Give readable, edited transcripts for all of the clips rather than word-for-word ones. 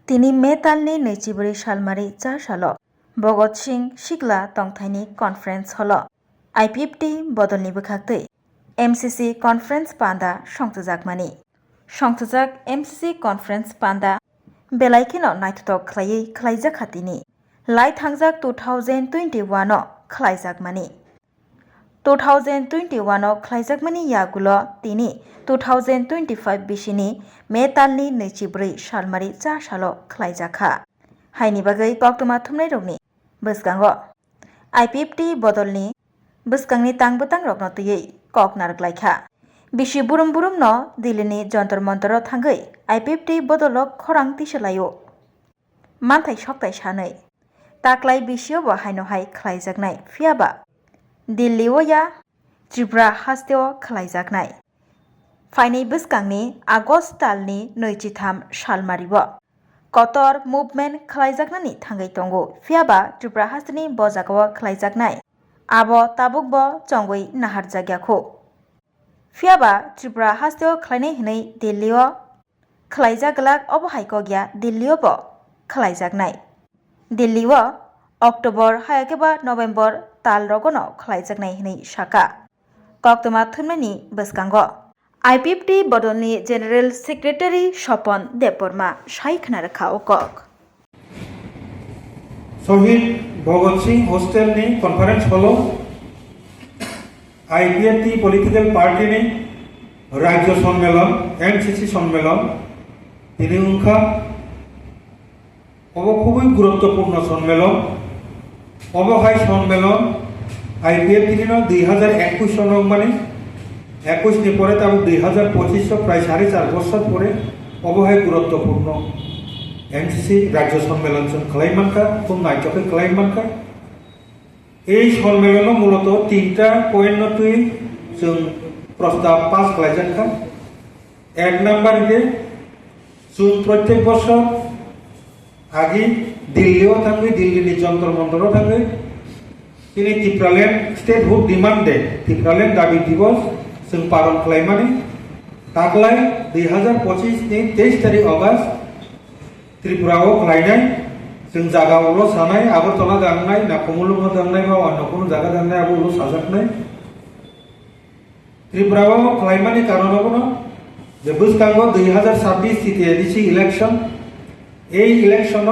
তিনি मे तालनि 24 सालमारि 4 सालो भगत सिंह सिग्ला तंथाइनि कनफारेन्स हलो आईपीएफटी बदलनि बोखाक्तै एमसीसी कनफारेन्स पान्दा संथजाकमानि संथजाक एमसीसी कनफारेन्स पान्दा बेलाइखेनो नायथथक खलायै खलाइजाक खातिनि लाइ थांजाक 2021 खलाइजाकमानि 2021 खलाइजाकमानि यागुलो तिनि 2025 बिसिनि मे तालनि 24 सालमारि 4 सालो खलाइजाखा हाइनि बागै कक्टमा थुमनाय रगनि बसगांगो आईपीएफटी बदलनि बसगांनि तांबोतां रगनो तयै कक नारगलाइखा बिसि बुरुम बुरुम न दिल्लीनि जन्तर मन्तर थांगै आईपीएफटी बदलो खरां तिसलायो मानथाय सकताय सानै ताकलाय बिसियो हाइनो हाय खलाइजाकनाय फियाबा दिल्लीओ या त्रिपुरा हास्तेओ खलाइजाकनाय फाइनै बसगांनि आगस्ट तालनि 23 सालमारिबो कतर मुभमेन्ट खलाइजाकनानि थांगै तंगो फियाबा त्रिपुरा हास्तेनि बजागाव खलाइजाकनाय आबो ताबुकबो चंगै नाहार जाग्याखौ फियाबा त्रिपुरा हास्तेओ खलाइनाय हनै दिल्लीओ खलाइजागलाक अबहायको गया दिल्लीओबो खलाइजाकनाय दिल्लीओ अक्टोबर हायाकेबा नवेम्बर ताल रगनो खलाइजाकनाय हनै साका कक्टमा थुमनायनि बसगांगो आईपीएफटी बदलनि जेनेरेल सेक्रेटारि स्वपन देबबर्मा साइखना रखा अकक शहीद भगत सिंह हॉस्टेलनि कन्फारेन्स हलो आईपीएफटी पलिटिकल पार्टीनि राज्य सम्मेलन एमसीसी सम्मेलन তিনি उनखा अब খুবই গুরুত্বপূর্ণ সম্মেলন অবহাই সম্মেলন आईपीएफटी 2021 সনক মানে 21 নি পরে তাও 2025 প্রায় 4.5 বছর পরে অবহাই গুরুত্বপূর্ণ एमसीसी राज्य सम्मेलन जों खालायमानखा खुब नायथावै खालायमानखा এই সম্মেলন মূলত 3টা পয়েন্ট তুই जों प्रस्ताव पास खालायजाखा एक नम्बर के जों प्रत्येक बছর आगे दिल्लीओ थांगै दिल्लीनि जन्तर मन्तर थांगै তিনি Tripuraland statehood demand day Tripuraland दाबि दिवस जों पालन खालायमानि ताकलाय 2025 नि 23 तारिख अगस्त त्रिपुराओ खालायनाय जों जागायावल' सानाय आगरतला दांनाय ना कमलुङाव दांनाय बा अन्य कोनो जागा दांनाय आबोल' साजाकनाय त्रिपुराओ खालायमानि कारणावनो जे बसगांगो 2026 सिटी एडिसि इलेक्शन এই ইলেকশন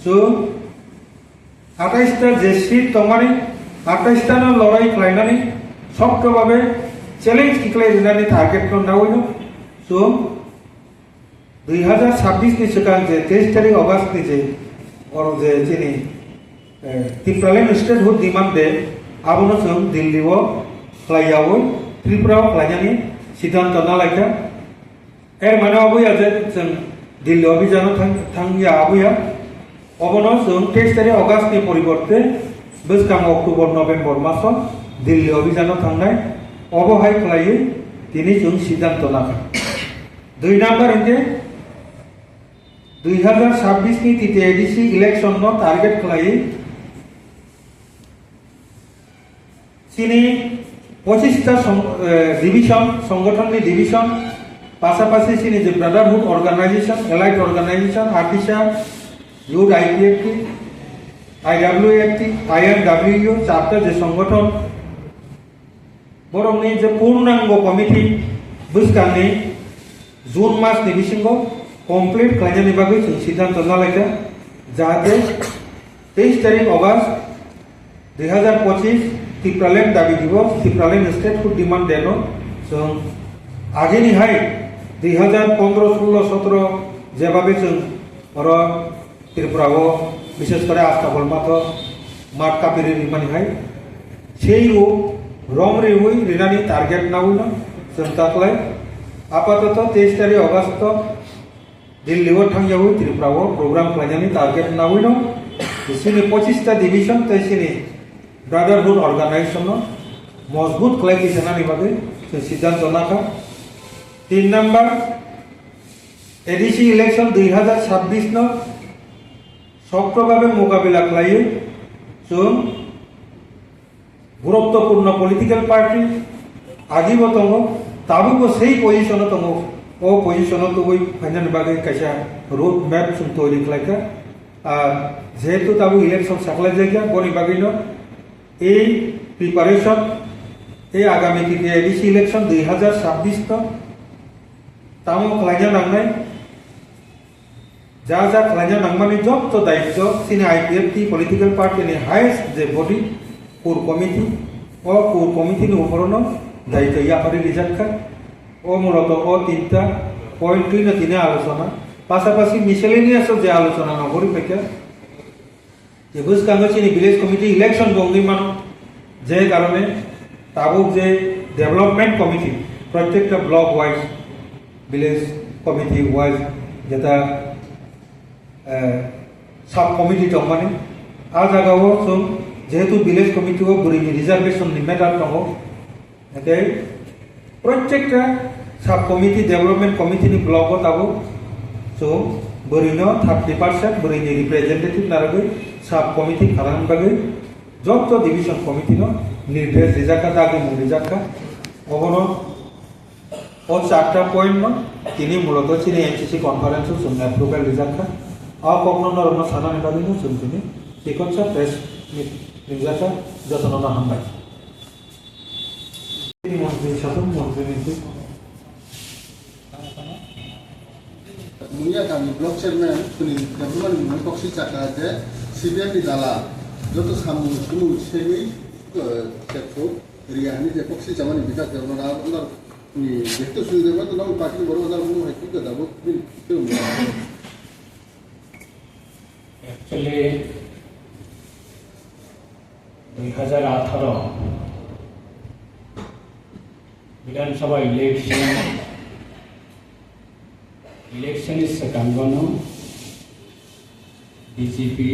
जों 28টা যে সিট तमानि 28টা लड़ाई खालायनानै शक्तभावे चैलेंज किख्लायनानै टार्गेटखौ नावैनो जों 2026 नि सिगां जे 23 तारिख अगस्त नि जे और जे जोंनि त्रिपुराल्यान्ड स्टेटहुड डिमांड डे आबोनो जों दिल्लीआव खालायावै त्रिपुरायाव खालायनायनि सिद्धांत लायखा एर माने अबैया जे जों दिल्ली अभियान थांगिया आबैया अबनो जों 23 तारिख अगस्त नि परिवर्ते बसगां अक्टोबर नवेम्बर मासाव दिल्ली अभियान थांनाय अबहाय खालायै दिनै जों सिद्धांत लाखा 2 नम्बर के 2026 नि टीटीएडीसी इलेक्शन नो टार्गेट खालायै चिनी 25टा डिविजन संगठननि डिविजन पासापासी चिनी जे ब्रादारहुड अर्गानाइजेशन एलाइट अर्गानाइजेशन आर्टिसा यूथ आईपीएफटी आईडब्ल्यूएफटी आईएनडब्ल्यूयू चारटा जे संगठन बरंनि जे पूर्णांग कमिटी बसगांनि जून मास नि बिसिङाव कमप्लीट खालायनायनि बागै जों सिद्धांत लायखा जाहाथे 23 तारिख अगस्त 2025 त्रिपुराल्यान्ड दाबि दिवस त्रिपुराल्यान्ड स्टेटहुड डिमांड डे नो जों आगेनिहाय 2015 16 17 जेभाबे जों आरो त्रिपुराओ विशेष करे आस्ताबल माथ माठ कापिरि रिमानिहाय সেই রূপ রম রেহুই রিনানি টার্গেট নাউনো जों ताकलाय आपातत 23 तारिख अगस्त दिल्लीआव थांजावै त्रिपुराओ प्रोग्राम खालायनायनि टार्गेट नाउनो बिसिनि 25टा डिविजन तैसिनि ब्रादारहुड अर्गानाइजेशन मजबूत खालायनायनि बागै जों सिद्धांत लाखा 3 नम्बर एडीसी इलेक्शन 2026 नो शक्तभावे मोकाबिला खालायै जों गुरुत्वपूर्ण पलिटिकल पार्टी आजिबो दङ ताबुबो सेई पजिशनाव दङ o position to we final bagai kaisa road map sum toiri khlaika যেহেতু তাবু ইলেকশন সাকলাই জায়গা বনি বাগিনো এই প্রিপারেশন এই আগামী থেকে এডিসি ইলেকশন 2026 তো তামো খাইনা নাংনাই যা যা খাইনা নাংমানি যত দায়িত্ব সিনে আইপিএফটি পলিটিক্যাল পার্টি নি হাইয়েস্ট যে বডি কোর কমিটি ও কোর কমিটি নি উপরনো দায়িত্ব ইয়াপারি রিজাক্কা ও মূলত ও তিনটা পয়েন্ট তুই না তিনে আলোচনা পাশাপাশি মিসেলেনিয়াস যে আলোচনা নগরী পেকে যে বুঝকাঙ্গচিনি ভিলেজ কমিটি ইলেকশন বঙ্গি মানো যে কারণে তাবুক যে ডেভেলপমেন্ট কমিটি প্রত্যেকটা block wise village committee wise যেটা সাব কমিটি মানে আ জায়গাও जों যেহেতু ভিলেজ কমিটিও বুড়িনি রিজার্ভেশন মেটার দङ এতে প্রত্যেকটা সাব কমিটি ডেভেলপমেন্ট কমিটিনি ব্লকও তাবো जों बोरैनो 30% बोरैनि रिप्रेजेंटेटिव नारगै साब कमिटी खालामनो बागै जत डिविजन कमिटिनो निर्देश रिजाका दागे मुं रिजाका अबनो ओ चारटा पॉइंट न तिनि मूलत चिनि एनसीसी कॉन्फ्रेंस जों एप्रुवल रिजाका आ कखनो नरनो सानानि बागैनो जों तिनि सिकनसा प्रेस रिजाका जतनना हामबाय तिनि मन्त्रि साथाम मन्त्रिनि मुनिया गामी ब्लक चेयरमैन कुनी गभर्नमेंट मन पक्षी चाकाते सीबीएम नि दाला जो तो सामु सुनु सेमी केफो रियानि जे पक्षी चामानि विकास गभर्नर अंदर नि व्यक्ति सुविधा तो नाम पार्टी बरो हजार मुनु है कि दाबो बिन तो एक्चुअली 2018 विधानसभा इलेक्शन सेकांगनो बीजेपी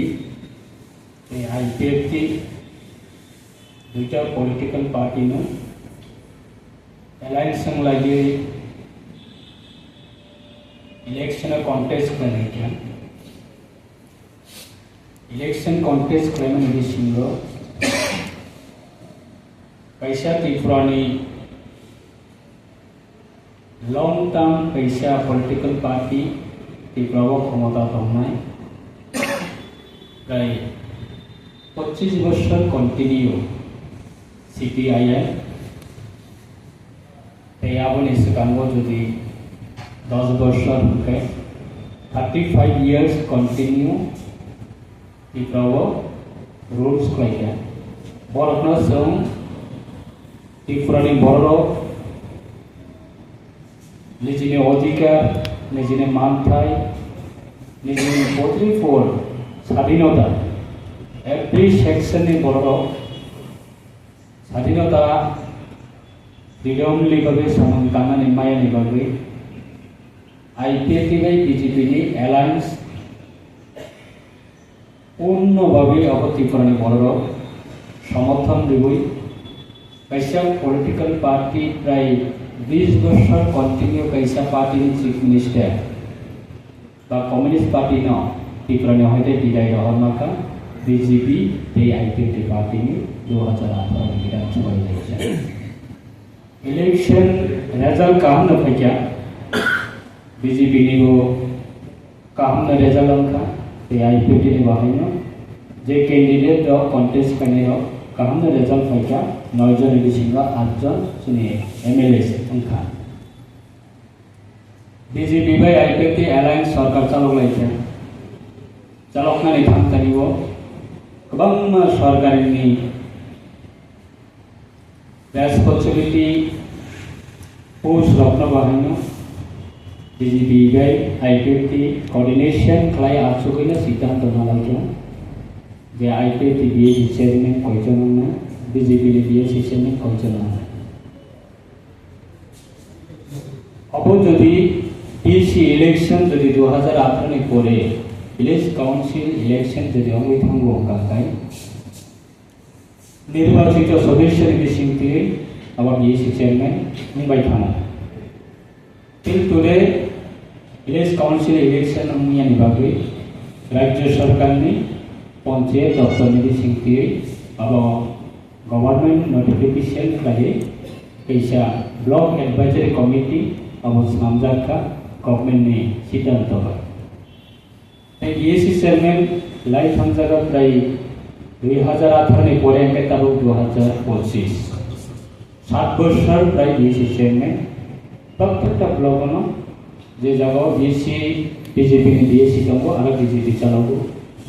आईपीएफटी दुईटा पॉलिटिकल पार्टी नो अलायंस लगे इलेक्शन कॉन्टेस्ट करने क्या इलेक्शन कॉन्टेस्ट करने में सिंगो पैसा त्रिपुरानी लॉन्ग टर्म पैसा पॉलिटिकल पार्टी त्रिपुरा क्षमता दंनाय प्राय 25 बছর कन्टिन्यू सीपीआईएम आबनि सिगाङाव जुदि 10 বছর होके 35 years कन्टिन्यू त्रिपुरा रुल्स खालाया बर'नो जों त्रिपुरानि बर' निजिनि अधिकार निजिनि मानथाय निजिनि बयनिख्रुइ स्वाधीनता एभ्रि सेक्शननि बर' स्वाधीनता फ्रीडमनि बागै सानखांनानै मायानि बागै आईपीएफटी बीजेपीनि एलायंस पूर्णभावे अब त्रिपुरानि बर' समर्थन दिबई कैसा पॉलिटिकल पार्टी प्राय 20 বছর कन्टिन्यू कैसा पार्टी चीफ मिनिस्टर बा कम्युनिस्ट पार्टी न त्रिपुरानि हयते बिदाय रहरमाखा बीजेपी आईपीएफटी पार्टी 2018 विधानसभा इलेक्शन रिजल्ट काहमनो फैया बीजेपी नि काहमनो रिजल्ट अंखा आईपीएफटी नि बाहायनो जे कैंडिडेट कन्टेस्ट करने काहमनो रिजल्ट फैया 9 जन बिसिङाव 8 जन जोंनि एमएलए अंखा बीजेपी बाय आईपीएफटी एलायंस सरकार चालकलायखा चालकनानै थांथानिबो गोबां सरकारनि रेसपन्सिबिलिटी पोस्ट रखनो बाहायनो बीजेपी बाय आईपीएफटी कोऑर्डिनेशन खालाय आसुगैनो सिद्धांत लायखा जे आईपीएफटी बीएससी चेयरमैन कयजन बीजेपी बीएससी चेयरमैन कयजन अब যদি बीएससी इलेक्शन যদি 2018 नि परे ভিলেজ কাউন্সিল ইলেকশন যদি অঙ্গই থাঙ্গো কাকাই নির্বাচিত সদস্যের বিশিংতি আবার বিএসসি চেয়ারম্যান মুম্বাই থানা till today village council election মুয়ানি বাগৈ রাজ্য সরকারনি পঞ্চায়েত দপ্তরনি বিশিংতি আবার गवर्नमेंट नोटिफिकेशन खाली कैसा block advisory committee abo samjaka government ni siddhanto ba BSc chairman lai thamjaga prai 2018 ni pore angke tabu 2025 7 বছর প্রায় BSc chairman প্রত্যেকটা ব্লকনো যে জায়গা BSc BJP ni BSc tongbo ara BJP chalago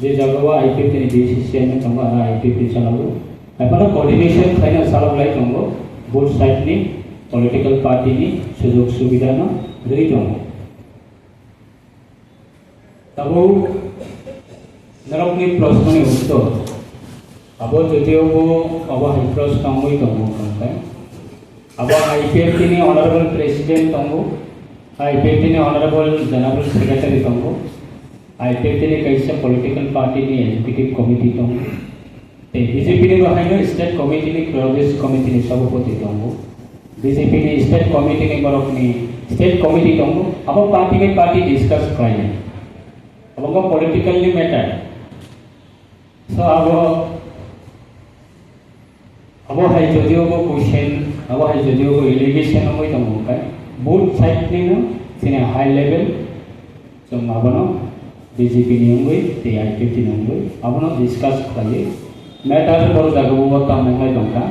je jaga IPP ni BSc chairman tongbo ara IPP chalago apana coordination khaina salak lai tongbo both side ni political party ni sujog subidha no rei tongbo tabo narok ni proshno ni uttor abo jodiyo bo abo high proshno moi tongbo kantai abo IPF ni honorable president tongbo IPF ni honorable general secretary tongbo IPF ni kaisa political party ni executive committee tongbo te BJP ni bahaino state committee ni pradesh committee ni sabapati tongbo BJP ni state committee ni barok ni state committee tongbo abo party में party discuss krai abo politically matter so abo hai jodio ko question abo hai jodio ko allegation moi tongbo kai both side ni no sine high level so abono BJP ni ngoi te IPP ni ngoi abono discuss krai matter bor jaga bo tam ngai tongka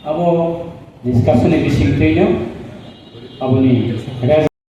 abo discussion ni bising tei no aboni